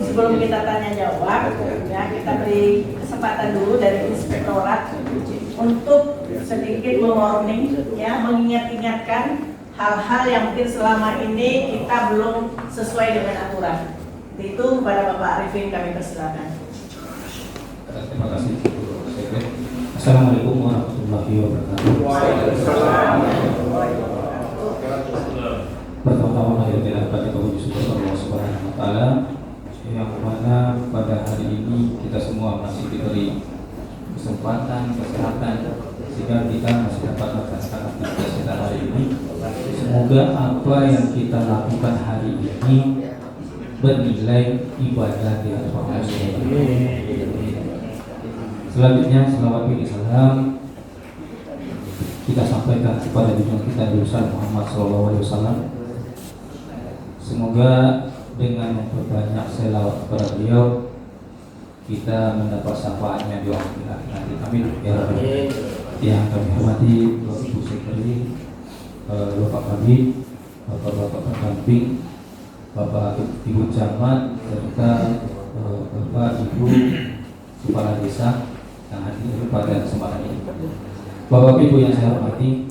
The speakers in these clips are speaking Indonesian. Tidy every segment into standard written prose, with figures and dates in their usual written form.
Sebelum kita tanya jawab, ya kita beri kesempatan dulu dari Inspektorat untuk sedikit mewarning, ya, mengingat-ingatkan hal-hal yang mungkin selama ini kita belum sesuai dengan aturan. Itu kepada Bapak Arifin kami persilakan. Terima kasih. Assalamualaikum warahmatullahi wabarakatuh. Pertama-tama marilah kita puji syukur Allah Subhanahu wa taala yang mana pada hari ini kita semua masih diberi kesempatan, kesehatan sehingga kita masih dapat melaksanakan aktivitas kita hari ini. Semoga apa yang kita lakukan hari ini bernilai ibadah di hadapan Allah Subhanahu wa taala. Selanjutnya selawat dan salam kita sampaikan kepada junjungan kita Rasul Muhammad SAW. Semoga dengan memperbanyak selawat kepada beliau kita mendapat syafaatnya di akhirat nanti. Amin ya Rabbi. Yang kami hormati Bapak Ibu Sekretari, Bapak Kabid, Bapak-bapak pendamping, Bapak Ibu Camat serta Bapak Ibu Kepala Desa yang hadir pada kesempatan ini. Bapak Ibu yang saya hormati,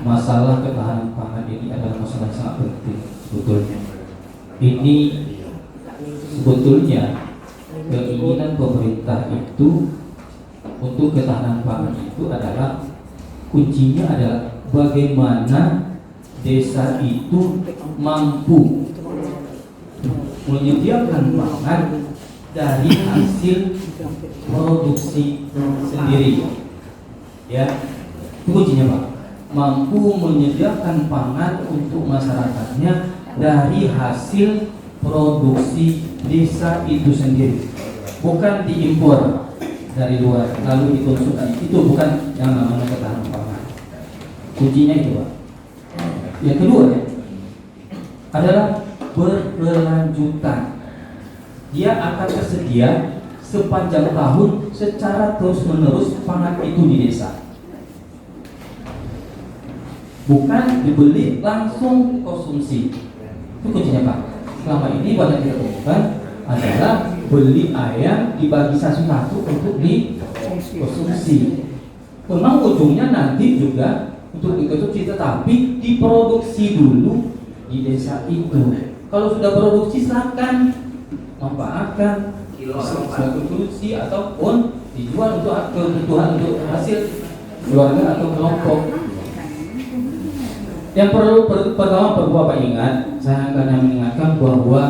masalah ketahanan pangan ini adalah masalah yang sangat penting sebetulnya. Ini sebetulnya keinginan pemerintah itu untuk ketahanan pangan itu adalah kuncinya adalah bagaimana desa itu mampu menyediakan pangan dari hasil produksi sendiri, ya, itu kuncinya Pak. Mampu menyediakan pangan untuk masyarakatnya dari hasil produksi desa itu sendiri, bukan diimpor dari luar lalu dikonsumsi. Itu bukan yang namanya ketahanan pangan. Kuncinya itu Pak. Yang kedua ya, adalah berkelanjutan. Dia akan tersedia sepanjang tahun secara terus-menerus pangan itu di desa. Bukan dibeli langsung konsumsi. Itu kuncinya Pak. Selama ini banyak kita temukan adalah beli ayam dibagi satu-satu untuk dikonsumsi. Memang ujungnya nanti juga untuk dikonsumsi, tetapi diproduksi dulu di desa itu. Kalau sudah produksi silakan manfaatkan sebagai produksi ataupun dijual untuk kebutuhan untuk hasil keluarga atau kelompok. Yang pertama perlu Bapak ingat, saya akan mengingatkan bahwa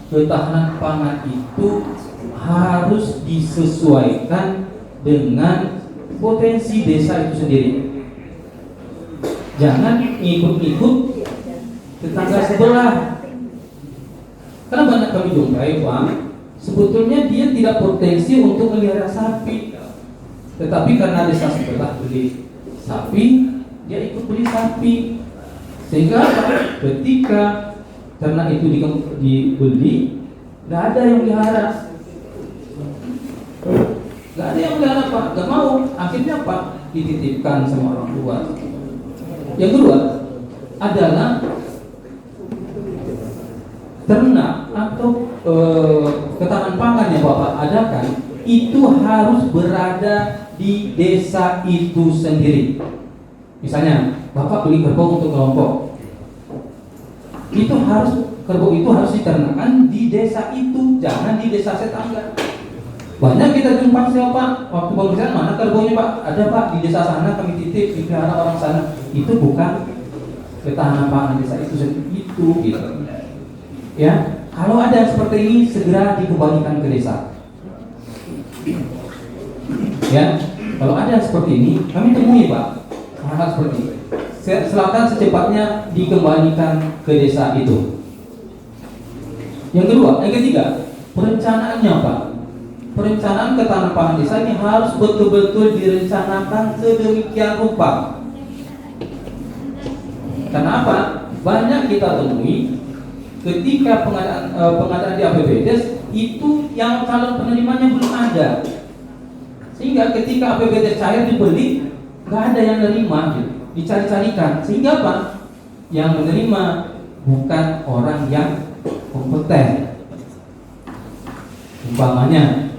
ketahanan pangan itu harus disesuaikan dengan potensi desa itu sendiri. Jangan ngikut-ngikut tetangga sebelah. Karena banyak kami jumpai Pak, sebetulnya dia tidak potensi untuk melihara sapi, tetapi karena desa sebelah beli sapi, dia ikut beli sapi. Sehingga ketika ternak itu dibeli, nggak ada yang melihara, Pak, nggak mau. Akhirnya Pak dititipkan sama orang tua. Yang kedua adalah ternak atau ketahanan pangan yang Bapak adakan itu harus berada di desa itu sendiri. Misalnya Bapak beli kerbau untuk kelompok, kerbau itu harus diternakkan di desa itu, jangan di desa tetangga. Banyak kita jumpa siapa waktu pemeriksaan, mana kerbaunya Pak? Ada Pak, di desa sana kami titip, dipelihara orang sana. Itu bukan ketahanan pangan desa itu sendiri itu, gitu. Ya, kalau ada seperti ini segera dikembalikan ke desa. Ya, kalau ada seperti ini kami temui Pak, hal seperti ini. Silakan secepatnya dikembalikan ke desa itu. Yang ketiga, perencanaannya Pak. Perencanaan ketahanan pangan desa ini harus betul-betul direncanakan sedemikian rupa. Karena apa? Banyak kita temui ketika pengadaan di APBDes itu yang calon penerimanya belum ada, sehingga ketika APBDes cair dibeli nggak ada yang nerima, gitu. Dicari-carikan, sehingga apa? Yang menerima bukan orang yang kompeten. Umpamanya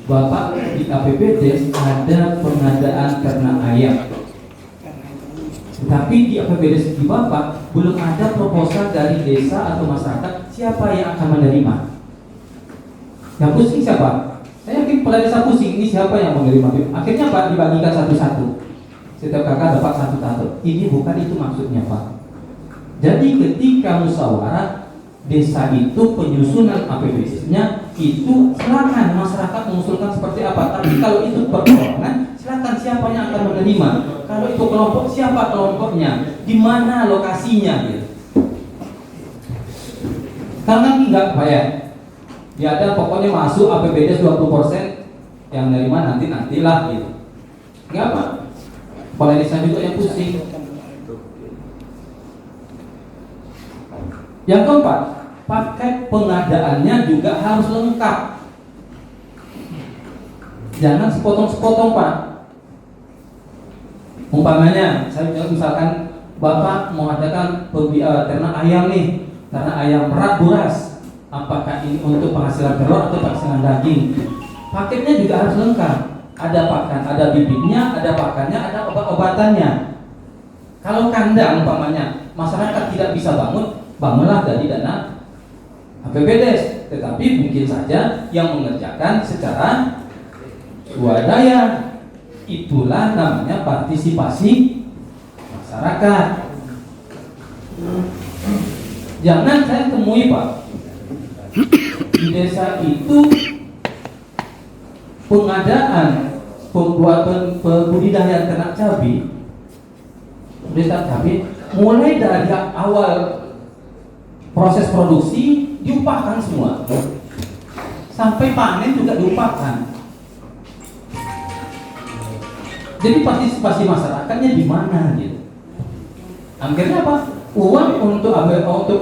Bapak di APBD ada pengadaan ternak ayam, tapi di APBD di Bapak belum ada proposal dari desa atau masyarakat siapa yang akan menerima. Yang pusing siapa? Saya yakin kepala desa pusing, ini siapa yang menerima. Akhirnya Pak dibagikan satu-satu. Setiap kakak dapat satu tato. Ini bukan itu maksudnya Pak. Jadi ketika musyawarah desa itu penyusunan APBD-nya itu silakan masyarakat mengusulkan seperti apa. Tapi kalau itu pertolongan, silakan siapa yang akan menerima. Kalau itu kelompok, siapa kelompoknya, di mana lokasinya gitu. Karena enggak bayar. Ya ada pokoknya masuk APBD 20%, yang menerima nantilah gitu. Enggak apa. Kepala desa juga yang pusing. Yang keempat, paket pengadaannya juga harus lengkap. Jangan sepotong-sepotong Pak. Umpamanya, saya misalkan Bapak mengadakan ternak ayam nih, ternak ayam merak buras. Apakah ini untuk penghasilan telur atau penghasilan daging? Paketnya juga harus lengkap. Ada pakan, ada bibitnya, ada pakannya, ada obat-obatannya. Kalau kandang umpamanya masyarakat tidak bisa bangunlah dari dana APBD. Tetapi mungkin saja yang mengerjakan secara swadaya. Itulah namanya partisipasi masyarakat. Jangan saya temui Pak, di desa itu pengadaan pembuatan pembudidayaan ternak cabai, desa cabai mulai dari awal proses produksi diupahkan semua, sampai panen juga diupahkan. Jadi partisipasi masyarakatnya di mana gitu? Akhirnya apa? Uang untuk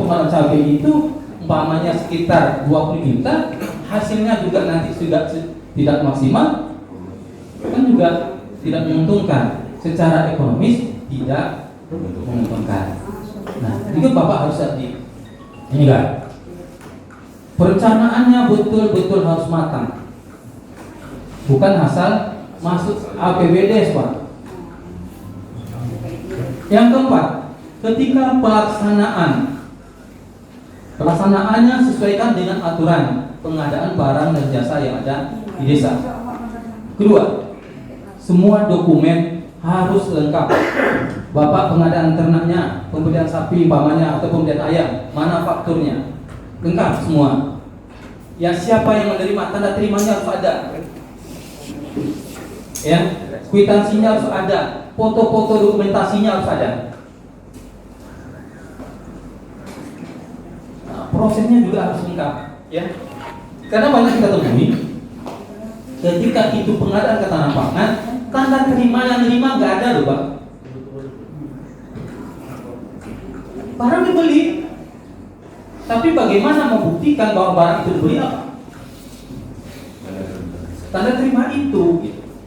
pengadaan cabai itu umpamanya sekitar 20 juta, hasilnya juga nanti sudah tidak maksimal, kan juga tidak menguntungkan secara ekonomis, tidak menguntungkan. Nah, itu Bapak harus hati. Ini kan perencanaannya betul-betul harus matang, bukan asal masuk APBD Pak. Yang keempat, ketika pelaksanaannya sesuaikan dengan aturan pengadaan barang dan jasa yang ada di desa. Kedua, semua dokumen harus lengkap. Bapak pengadaan ternaknya, pembelian sapi umpamanya atau pembelian ayam, mana fakturnya? Lengkap semua. Ya siapa yang menerima, tanda terimanya harus ada. Ya, kwitansinya harus ada, foto-foto dokumentasinya harus ada. Nah, prosesnya juga harus lengkap, ya. Karena banyak kita temui ketika itu pengadaan ketahanan pangan, tanda terima yang nerima nggak ada loh Pak. Barang dibeli, tapi bagaimana membuktikan bahwa barang itu dibeli apa? Tanda terima itu,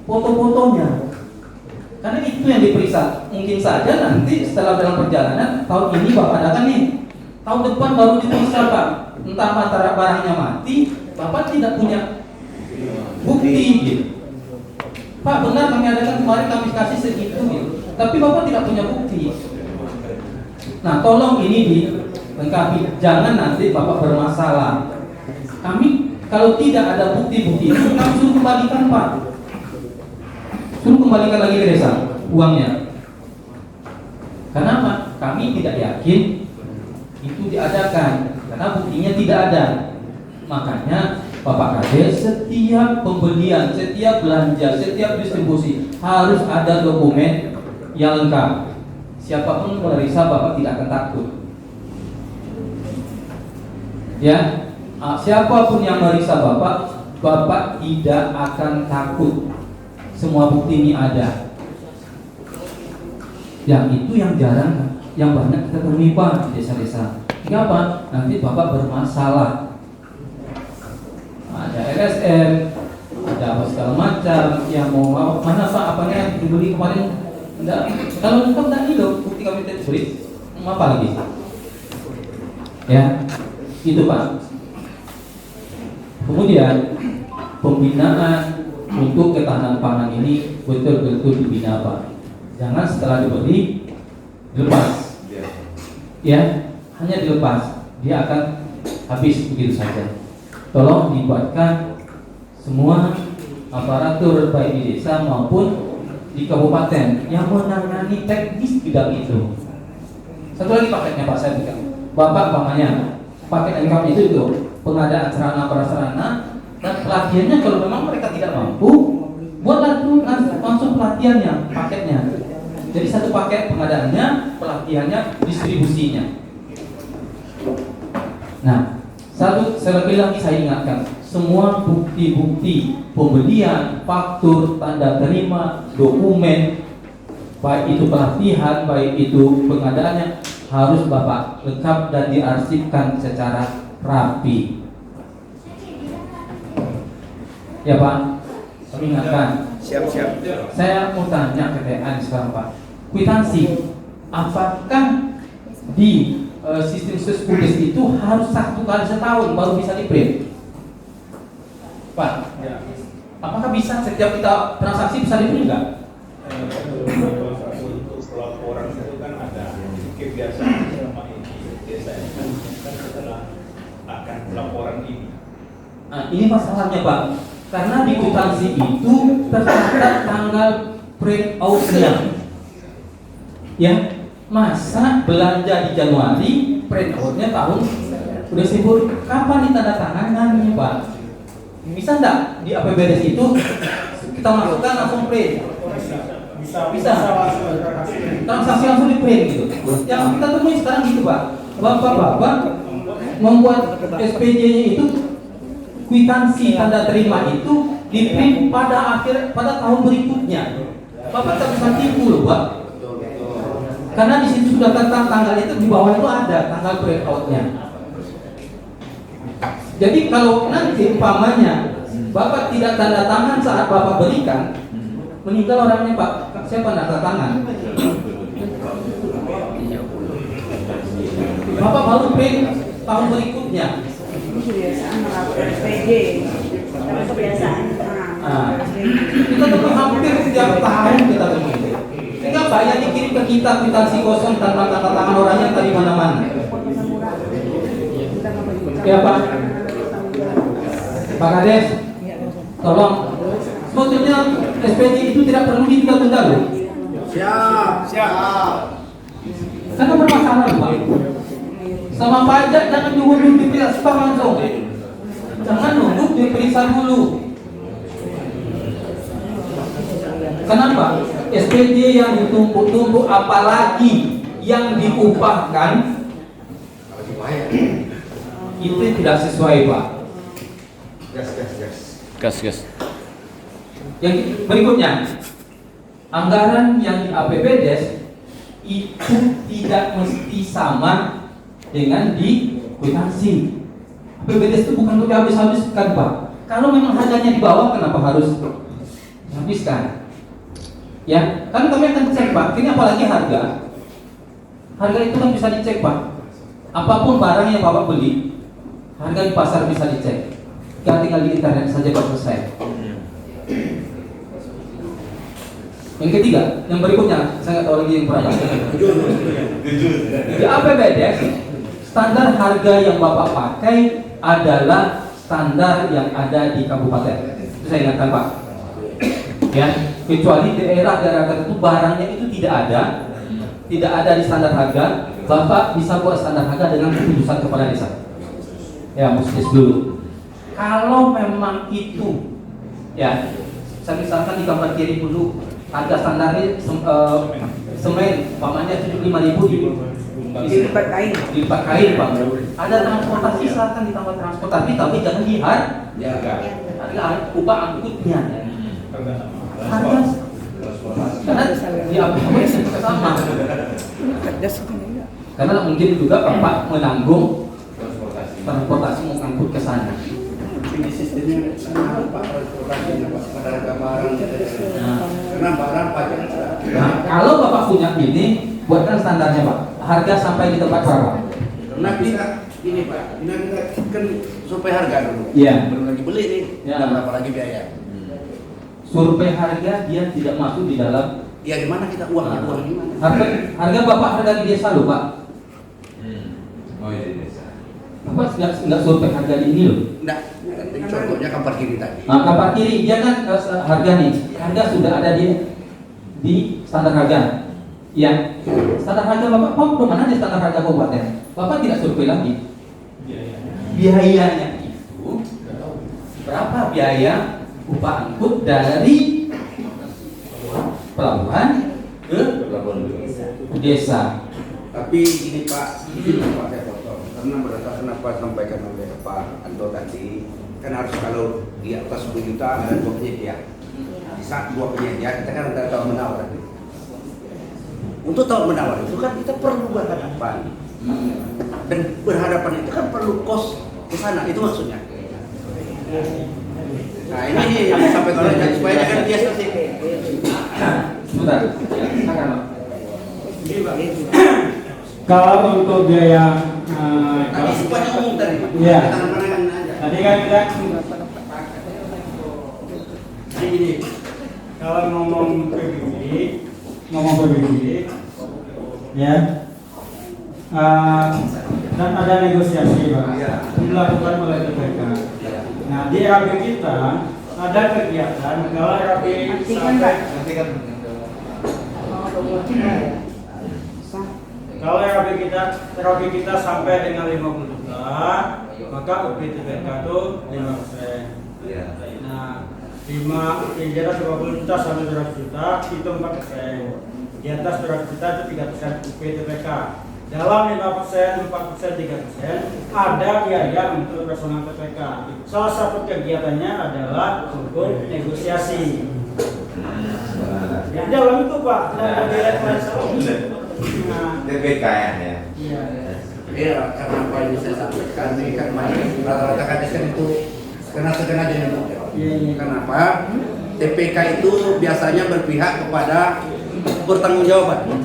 foto-fotonya. Karena itu yang diperiksa. Mungkin saja nanti setelah dalam perjalanan tahun ini Bapak adakan nih, tahun depan baru diperiksa Pak. Entah antara barangnya mati, Bapak tidak punya bukti gitu. Pak benar kami adakan kemarin, kami kasih segitu gitu. Tapi Bapak tidak punya bukti. Nah tolong ini dilengkapi. Jangan nanti Bapak bermasalah. Kami kalau tidak ada bukti-bukti itu, kami suruh kembalikan Pak. Suruh kembalikan lagi ke desa uangnya. Kenapa? Kami tidak yakin itu diadakan karena buktinya tidak ada. Makanya Bapak Kades, setiap pembelian, setiap belanja, setiap distribusi harus ada dokumen yang lengkap. Siapapun memeriksa Bapak tidak akan takut. Ya, siapapun yang memeriksa Bapak, Bapak tidak akan takut. Semua bukti ini ada. Yang itu yang jarang, yang banyak kita temui Pak di desa-desa. Kenapa? Nanti Bapak bermasalah. Ada LSM, ada apa segala macam, yang mau mana Pak apanya yang dibeli kemarin. Enggak, kalau lengkap tadi loh, bukti kami tidak dibeli, apa lagi? Ya, itu Pak. Kemudian pembinaan untuk ketahanan pangan ini betul-betul dibina Pak. Jangan setelah dibeli dilepas, ya, hanya dilepas, dia akan habis begitu saja. Tolong dibuatkan semua aparatur baik di desa maupun di kabupaten yang menangani teknis bidang itu. Satu lagi paketnya Pak, saya bilang, Bapak pamannya paket income itu pengadaan sarana prasarana dan pelatihannya. Kalau memang mereka tidak mampu, buatlah tuh langsung pelatihannya, paketnya. Jadi satu paket pengadaannya, pelatihannya, distribusinya. Nah, sekali lagi saya ingatkan, semua bukti-bukti pembelian, faktur, tanda terima, dokumen, baik itu pelatihan, baik itu pengadaannya, harus Bapak lengkap dan diarsipkan secara rapi. Ya Pak, saya ingatkan. Siap. Saya mau tanya ke TN sekarang Pak, kwitansi apakah di sistem Seskudes itu harus 1 kali setahun baru bisa di-print? Pak, apakah bisa setiap kita transaksi bisa di-print enggak? Untuk pelaporan itu kan ada kebiasaan selama ini biasanya kan setelah akan pelaporan ini. Nah, ini masalahnya Pak, karena di kwitansi itu tercatat tanggal print out-nya. Ya, masa belanja di Januari, print out-nya tahun udah sibuk, kapan ditandatangannya Pak? Bisa enggak di APBDes itu kita masukkan langsung print? Bisa. Transaksi langsung di print gitu. Yang kita temui sekarang gitu Pak, bapak-bapak membuat SPJ-nya itu, kwitansi tanda terima itu di print pada tahun berikutnya. Bapak tak bisa tipu loh Pak. Karena di situ sudah tanggal itu, di bawah itu ada tanggal print out-nya. Jadi kalau nanti umpamanya Bapak tidak tanda tangan saat Bapak berikan, meninggal orangnya Pak, siapa tanda tangan? Bapak baru print tahun berikutnya. Kebiasaan melapor SPJ, karena kebiasaan Kita tuh hampir setiap tahun kita temui. Sehingga Pak yang dikirim ke kita kwitansi kosong tanpa tanda tangan orangnya tadi mana-mana. Ya Pak, Pak Kades, tolong. Sebetulnya SPJ itu tidak perlu ditunda-tunda loh. Siap. Karena bermasalah Pak. Sama pajak jangan diunduh diperiksa langsung. Jangan nunggu diperiksa dulu. Kenapa? SPJ yang ditumpuk-tumpuk, apalagi yang diupahkan, itu tidak sesuai Pak. Gas. Yang berikutnya, anggaran yang di APBDes itu tidak mesti sama dengan di kwitansi. APBDes itu bukan untuk habis-habiskan Pak. Kalau memang harganya di bawah, kenapa harus habiskan? Ya, kan kami akan cek Pak. Ini apalagi harga. Harga itu kan bisa dicek Pak. Apapun barang yang Bapak beli, harga di pasar bisa dicek. Tinggal di internet saja Pak, selesai. Yang ketiga, yang berikutnya, saya nggak tahu lagi yang berapa. Di APBDes, standar harga yang Bapak pakai adalah standar yang ada di kabupaten. Itu saya ingatkan Pak. Ya, kecuali daerah-daerah tertentu barangnya itu tidak ada di standar harga, Bapak bisa buat standar harga dengan keputusan kepala desa. Ya, mesti dulu. Kalau memang itu, ya, saya misalkan di gambar kiri dulu, harga standarnya semen, pamannya 75.000 dilipat kain Pak. Ada transportasi, silakan ditambah transportasi, tapi jangan harga upah angkutnya. Harga karena diambil sama. Karena mungkin juga Bapak menanggung transportasi mau angkut ke sana. Ini sistemnya Pak, transportasi pada harga barang. Karena barang pajak. Nah, kalau Bapak punya ini, buatkan standarnya Pak. Harga sampai di tempat berapa? Karena kita ini Pak, kita kan supaya harga dulu. Iya. Belum lagi beli nih. Ya. Dan berapa lagi biaya? Survei harga dia tidak masuk di dalam. Ya gimana kita uangnya gimana? Harga Bapak harga di desa loh Pak. Oh iya desa. Bapak nggak survei harga di ini loh. Enggak, contohnya kapal kiri tadi. Nah, kapal kiri dia kan harga nih, harga sudah ada di standar harga. Yang standar harga Bapak belum mana di standar harga kabupaten. Bapak tidak survei lagi. Biayanya itu berapa biaya upah angkut dari pelabuhan ke desa. Tapi ini Pak, saya potong karena berdasarkan apa sampaikan oleh Pak Anto tadi, kan harus kalau di atas 10 juta ada 2 penyedia. Di saat 2 penyedia kita kan ada tawar menawar. Untuk tawar menawar itu kan kita perlu berhadapan, dan berhadapan itu kan perlu kos ke sana, itu maksudnya. Nah ini yang disampaikan oleh supaya jangan dia selesai. Sebentar. Silakan, Pak. Kalau untuk biaya Tadi semuanya umum tadi. Iya. Tangan panangan aja. tadi kan kita Jadi gini. kalau ngomong PBB ya dan ada negosiasi Pak dilakukan oleh TPK. Nah di RAP kita ada kegiatan kalau RAP kalau RAP kita sampai dengan 50 juta, maka UPTPK itu 5%. Nah, 5 yang di atas 50 juta sampai 200 juta itu 4%. Di atas 200 juta itu 3% UPTPK. Dalam 5%, 4%, 3% ada biaya untuk personal TPK. Salah satu kegiatannya adalah untuk negosiasi. Di dalam itu Pak, ada biaya TPK ya. Iya. Iya, karena apa yang saya sampaikan ini kan rata-rata kades kan itu kena jadi Iya. Kenapa? TPK itu biasanya berpihak kepada pertanggungjawaban.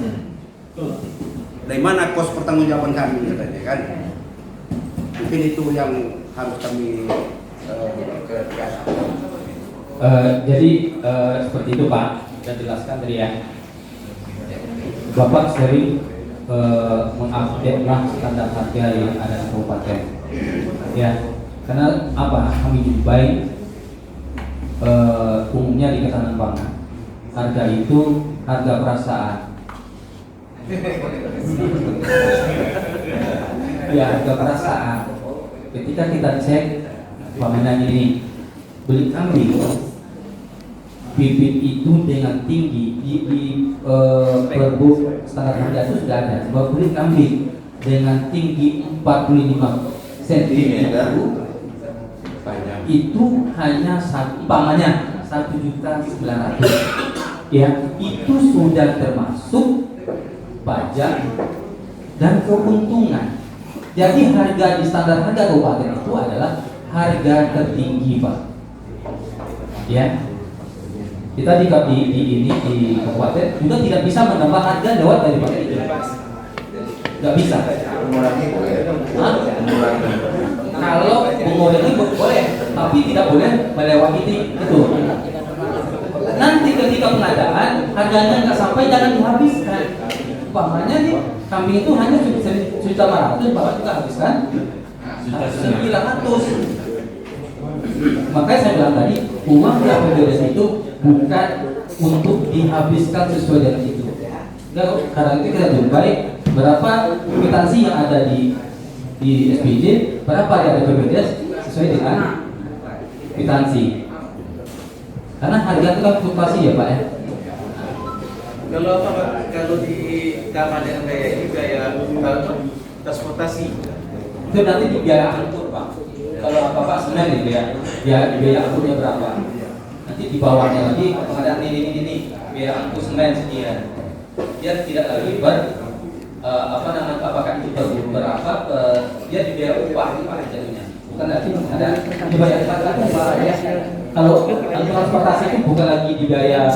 Dari mana kos pertanggungjawaban kami katanya kan? Mungkin itu yang harus kami kerjakan. Jadi seperti itu Pak, sudah jelaskan tadi ya. Bapak sering mengupdate lah standar harga yang ada di kabupaten. Ya, karena apa? Kami jumpai umumnya di ketahanan pangan, harga itu harga perasaan. Ya, harga perasaan. Ketika kita cek pamenan ini, beli kambing bibit itu dengan tinggi di perbuk standar harga itu sudah ada. Sebab beli kambing dengan tinggi 45 cm itu hanya umpamanya 1.900.000. Ya, itu sudah termasuk pajak dan keuntungan. Jadi harga di standar harga kabupaten itu adalah harga tertinggi Pak. Ya. Kita di kabupaten juga tidak bisa menambah harga lewat daripada itu. Tidak bisa. Kalau mengurangi boleh, tapi tidak boleh melewati itu. Nanti ketika pengadaan harganya nggak sampai, jangan dihabiskan. Umpamanya nih kambing itu hanya 1.500.000, Bapak kita habiskan 900. Makanya saya bilang tadi, uang di APBD itu bukan untuk dihabiskan sesuai dengan itu. Karena itu kita jumpai berapa kwitansi yang ada di SPJ, berapa di APBD sesuai dengan kwitansi. Karena harga itu kan fluktuasi ya Pak ya. Kalau di keamanan biaya ini biaya transportasi Itu nanti di biaya angkut Pak. Kalau Bapak semen ya, biaya angkutnya berapa? Nanti di bawahnya lagi pengadaan ini biaya angkut semen sekian. Dia tidak lagi apakah itu berapa? Dia di biaya upah jadinya. Bukan lagi ada dibayar upah ya. Kalau transportasi itu bukan lagi di biaya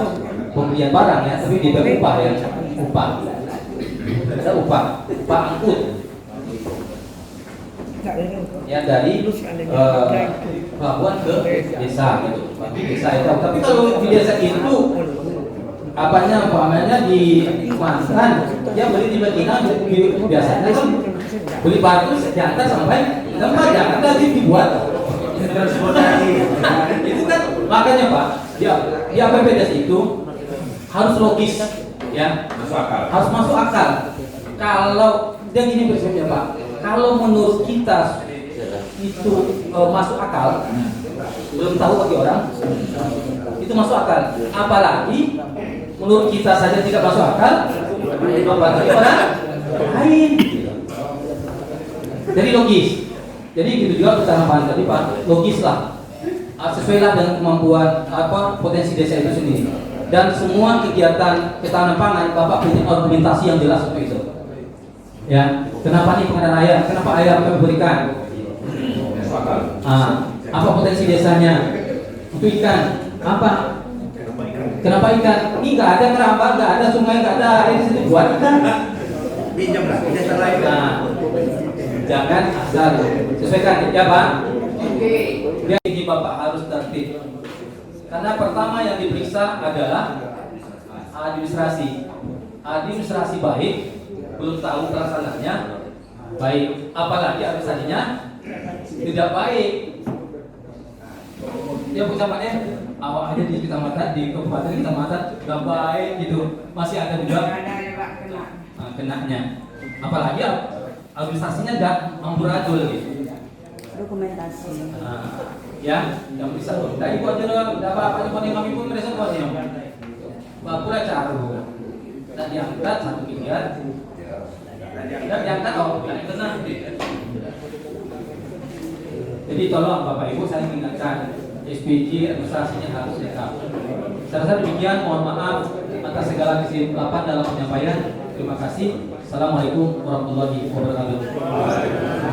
pembelian barang ya, tapi di biaya upah ya. Ada upah angkut. ya dari pelabuhan ke desa gitu. Desa itu. Tapi kalau di desa itu umpamanya di Mantan dia beli di Betina biasanya kan beli batu diantar sampai tempat Jakarta dibuat transportasi. Itu kan makanya Pak, di APBDes itu harus logis ya, harus masuk akal. Kalau dia gini prinsipnya Pak, kalau menurut kita itu masuk akal, belum tahu bagi orang itu masuk akal. Apalagi menurut kita saja tidak masuk akal, apalagi orang lain. Jadi logis. Jadi gitu juga pertanyaan tadi Pak, logis lah, sesuailah dengan kemampuan potensi desa itu sendiri. Dan semua kegiatan ketahanan pangan Bapak punya argumentasi yang jelas untuk itu. Ya, kenapa nih pengadaan ayam? Kenapa ayam kami berikan? Apa potensi desanya? Untuk ikan, apa? Kenapa ikan? Ini nggak ada keramba, nggak ada sungai, nggak ada air di situ buat ikan. Pinjam lah, desa lain. Jangan asal sesuaikan ya Pak. Dia ini Bapak harus tertib. Karena pertama yang diperiksa adalah administrasi. Administrasi baik, belum tahu pelaksanaannya baik, apalagi administrasinya tidak baik. Dia kecamatan awal aja di kecamatan, di kabupaten kecamatan nggak baik gitu, masih ada juga kenanya. Apalagi administrasinya udah amburadul gitu. Dokumentasi. Ya, yang bisa loh. Nah, ibu aja loh, udah apa-apa cuma yang kami pun merasa kuat ya. Bapak caro. Dan diangkat 1 miliar. Dan diangkat tenang. Jadi tolong Bapak Ibu saya ingatkan, SPG administrasinya harus lengkap. Saya rasa demikian, mohon maaf atas segala kesilapan dalam penyampaian. Terima kasih. Assalamualaikum warahmatullahi wabarakatuh.